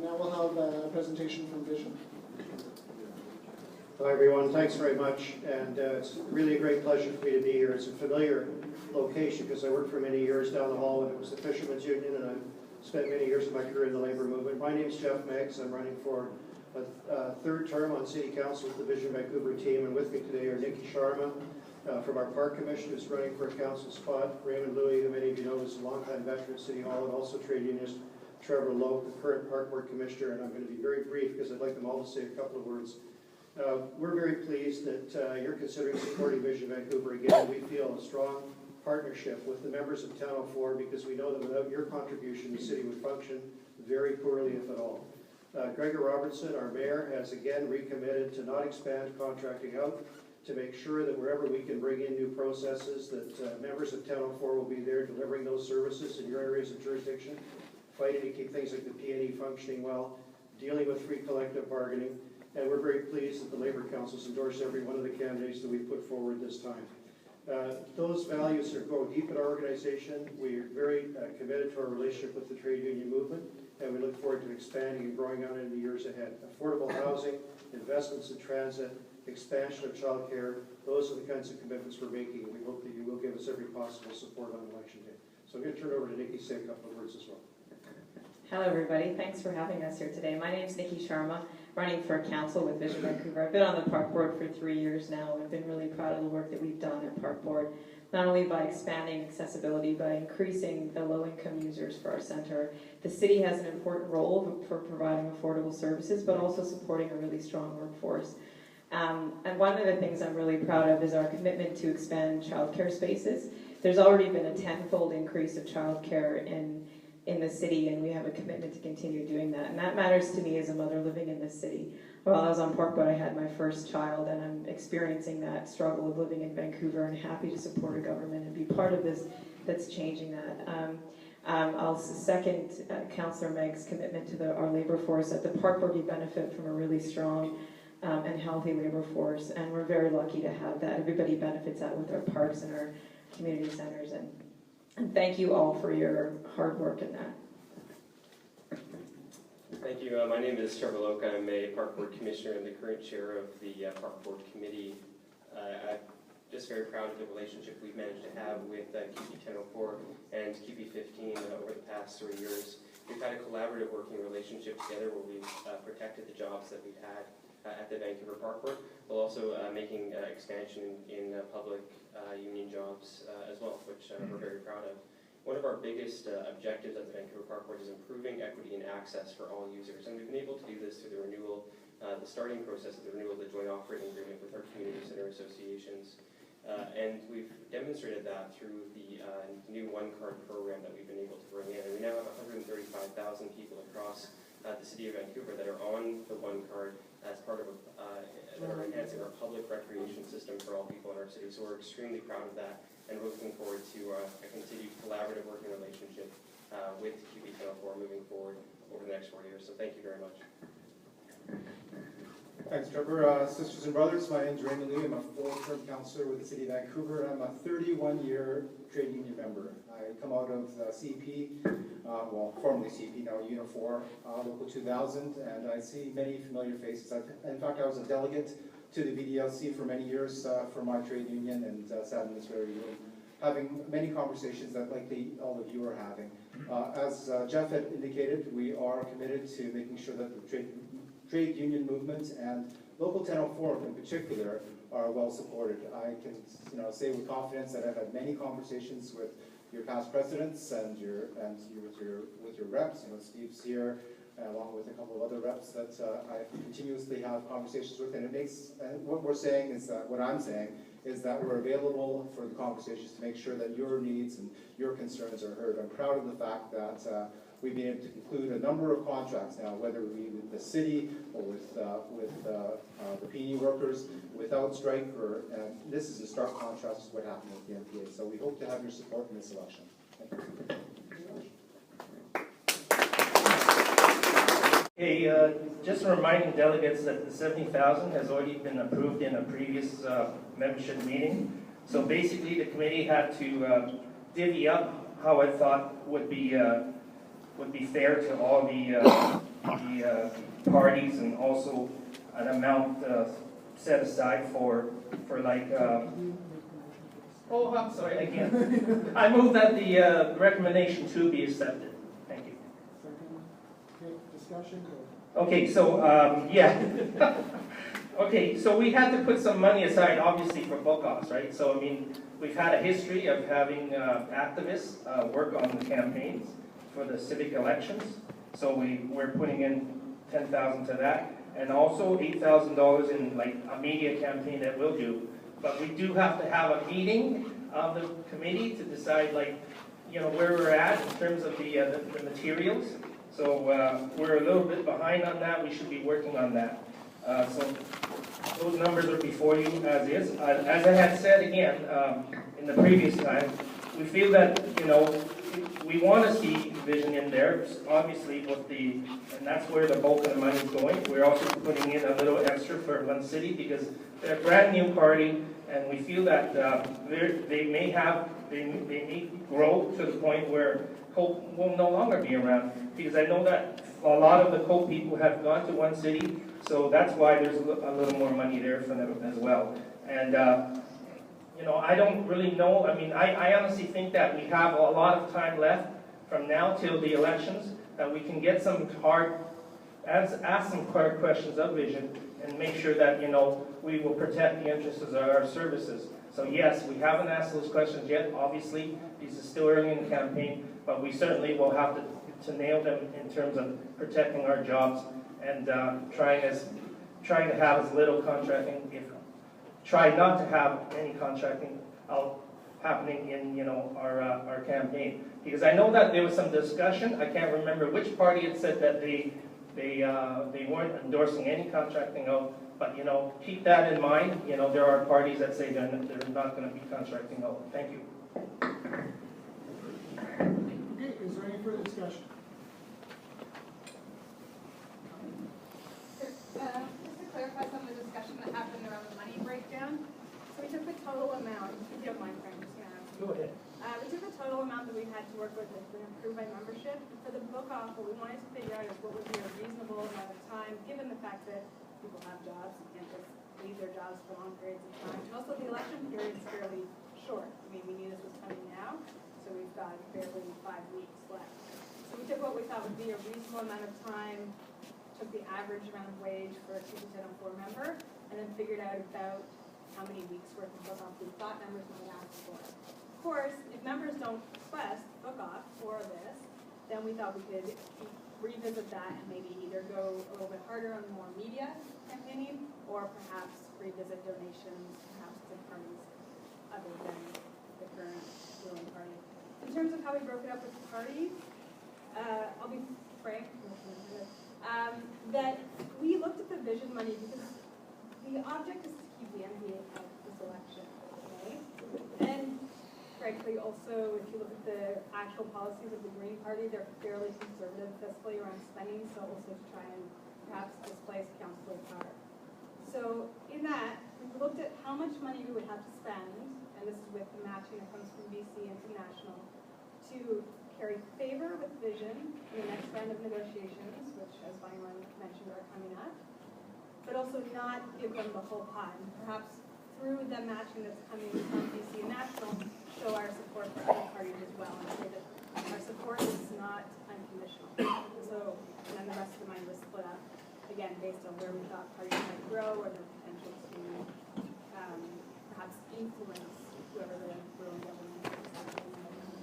now we'll have a presentation from Vision. Hi everyone, thanks very much, and it's really a great pleasure for me to be here. It's a familiar location because I worked for many years down the hall when it was the Fishermen's Union, and I've spent many years of my career in the labour movement. My name is Jeff Meggs. I'm running for a third term on City Council with the Vision Vancouver team, and with me today are Nikki Sharma from our Park Commission, who's running for a council spot, Raymond Louie, who many of you know is a longtime veteran of City Hall, and also trade unionist Trevor Lowe, the current Park Board Commissioner, and I'm going to be very brief because I'd like them all to say a couple of words. We're very pleased that you're considering supporting Vision Vancouver again. We feel a strong partnership with the members of Town 04 because we know that without your contribution, the city would function very poorly, if at all. Gregor Robertson, our mayor, has again recommitted to not expand contracting out, to make sure that wherever we can bring in new processes, that members of Town 04 will be there delivering those services in your areas of jurisdiction, fighting to keep things like the P&E functioning well, dealing with free collective bargaining, and we're very pleased that the Labour Council's endorsed every one of the candidates that we've put forward this time. Those values go deep in our organization. We are very committed to our relationship with the trade union movement, and we look forward to expanding and growing out in the years ahead. Affordable housing, investments in transit, expansion of childcare, those are the kinds of commitments we're making, and we hope that you will give us every possible support on election day. So I'm going to turn it over to Nikki to say a couple of words as well. Hello everybody, thanks for having us here today. My name is Nikki Sharma, running for council with Vision Vancouver. I've been on the Park Board for 3 years now, and I've been really proud of the work that we've done at Park Board, not only by expanding accessibility, by increasing the low-income users for our centre. The city has an important role for providing affordable services, but also supporting a really strong workforce. And one of the things I'm really proud of is our commitment to expand childcare spaces. There's already been a 10-fold increase of childcare in the city, and we have a commitment to continue doing that. And that matters to me as a mother living in this city. While I was on Park Board, I had my first child, and I'm experiencing that struggle of living in Vancouver, and happy to support a government and be part of this that's changing that. I'll second Councillor Meg's commitment to our labour force. At the Park Board, we benefit from a really strong and healthy labour force, and we're very lucky to have that. Everybody benefits that with our parks and our community centres, and thank you all for your hard work in that. Thank you. My name is Trevor Lowe. I'm a Park Board Commissioner and the current chair of the Park Board Committee. I'm just very proud of the relationship we've managed to have with QP 1004 and QP 15 over the past 3 years. We've had a collaborative working relationship together where we've protected the jobs that we've had at the Vancouver Park Board, while also making expansion in public union jobs as well, which we're very proud of. One of our biggest objectives at the Vancouver Park Board is improving equity and access for all users, and we've been able to do this through the renewal, the starting process of the renewal of the joint operating agreement with our community center associations. And we've demonstrated that through the new one-card program that we've been able to bring in. And we now have 135,000 people across the city of Vancouver that are on the one card as part of that are enhancing our public recreation system for all people in our city. So we're extremely proud of that, and we're looking forward to a continued collaborative working relationship with QP 1004 moving forward over the next 4 years. So thank you very much. Thanks, Trevor. Sisters and brothers, my name is Raymond Lee. I'm a full-term councillor with the City of Vancouver. I'm a 31-year trade union member. I come out of CP, well, formerly CP, now Unifor, Local 2000, and I see many familiar faces. In fact, I was a delegate to the VDLC for many years for my trade union, and sat in this very room, having many conversations that likely all of you are having. As Jeff had indicated, we are committed to making sure that the trade union movement and Local 1004 in particular are well supported. I can say with confidence that I've had many conversations with your past presidents and with your reps. Steve's here, along with a couple of other reps that I continuously have conversations with, and it makes what we're saying is that what I'm saying is that we're available for the conversations to make sure that your needs and your concerns are heard. I'm proud of the fact that we've been able to conclude a number of contracts now, whether it be with the city or with the P&E workers, without strike. This is a stark contrast to what happened with the NPA. So we hope to have your support in this election. Thank you. Hey, just reminding delegates that the 70,000 has already been approved in a previous membership meeting. So basically, the committee had to divvy up how I thought would be fair to all the parties, and also an amount set aside for like, oh, I'm sorry, again. I move that the recommendation 2 be accepted. Thank you. Second, okay, discussion, go. Okay, so, yeah. Okay, so we had to put some money aside, obviously, for book offs, right? So, I mean, we've had a history of having activists work on the campaigns for the civic elections. So we're putting in $10,000 to that, and also $8,000 in like a media campaign that we'll do. But we do have to have a meeting of the committee to decide, like, you know, where we're at in terms of the materials. So we're a little bit behind on that. We should be working on that. So those numbers are before you as is. As I had said again in the previous time, we feel that, you know, we want to see vision in there, obviously, and that's where the bulk of the money is going. We're also putting in a little extra for One City because they're a brand new party, and we feel that they may grow to the point where Cope will no longer be around. Because I know that a lot of the Cope people have gone to One City, so that's why there's a little more money there for them as well. And you know, I don't really know. I mean, I honestly think that we have a lot of time left from now till the elections, that we can get some ask some hard questions of Vision and make sure that, you know, we will protect the interests of our services. So yes, we haven't asked those questions yet, obviously, because it's still early in the campaign, but we certainly will have to nail them in terms of protecting our jobs and trying to have as little contracting, try not to have any contracting happening in, you know, our campaign. Because I know that there was some discussion, I can't remember which party had said that they weren't endorsing any contracting out, but, you know, keep that in mind. You know, there are parties that say they're not going to be contracting out. Thank you. Okay, is there any further discussion? Just to clarify some of the discussion that happened around the money breakdown. So we took the total amount, if you don't mind, Frank, I'm just going to ask. Go ahead. We took the total amount that we had to work with to improve by membership. For the book off, what we wanted to figure out is what would be a reasonable amount of time, given the fact that people have jobs and can't just leave their jobs for long periods of time. And also the election period is fairly short. I mean, we knew this was coming now, so we've got barely 5 weeks left. So we took what we thought would be a reasonable amount of time, took the average amount of wage for a CP1004 member, and then figured out about how many weeks worth of book off we thought members might ask for. Of course, if members don't request book off for this, then we thought we could revisit that and maybe either go a little bit harder on more media campaigning, or perhaps revisit donations, perhaps to parties other than the current ruling party. In terms of how we broke it up with the parties, I'll be frank, that we looked at the vision money because the object is to keep the NBA out of this election, okay? And frankly, also, if you look at the actual policies of the Green Party, they're fairly conservative fiscally around spending, so also to try and perhaps displace council power. So in that, we looked at how much money we would have to spend, and this is with the matching that comes from BC and from national, to carry favor with vision in the next round of negotiations, which, as Byron mentioned, are coming up, but also not give them the whole pie. And perhaps through the matching that's coming from BC and national, show our support for other parties as well, and say that our support is not unconditional. So, and then the rest of the money was split up, again, based on where we thought parties might grow or their potential to perhaps influence whoever the ruling government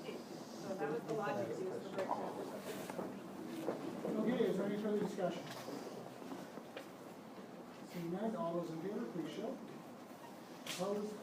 is. So that was the logic used for breakdown. Okay, is there any further discussion? Seeing none, all those in favor, please show. Opposed?